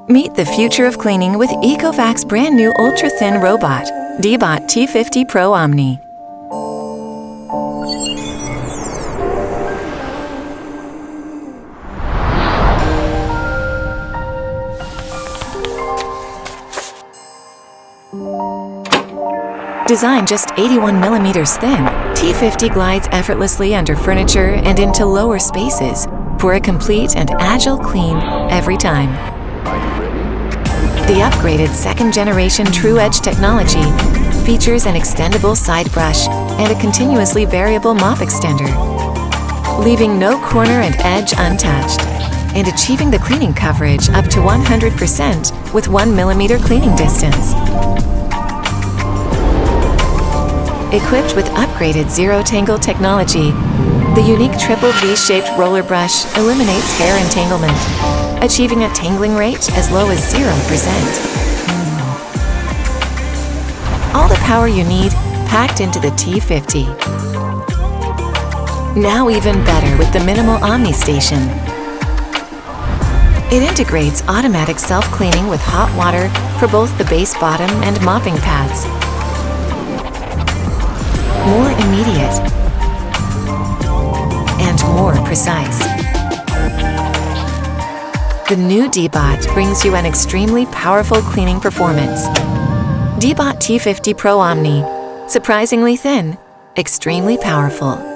Meet the future of cleaning with Ecovacs' brand new ultra-thin robot, Deebot T50 Pro Omni. Designed just 81 millimeters thin, T50 glides effortlessly under furniture and into lower spaces for a complete and agile clean every time. The upgraded second-generation True Edge technology features an extendable side brush and a continuously variable mop extender, leaving no corner and edge untouched, and achieving the cleaning coverage up to 100% with 1 millimeter cleaning distance. Equipped with upgraded Zero Tangle technology, the unique triple V-shaped roller brush eliminates hair entanglement, achieving a tangling rate as low as 0%. All the power you need packed into the T50. Now even better with the minimal OMNI Station. It integrates automatic self-cleaning with hot water for both the base bottom and mopping pads. More immediate and more precise. The new Deebot brings you an extremely powerful cleaning performance. Deebot T50 Pro Omni. Surprisingly thin, extremely powerful.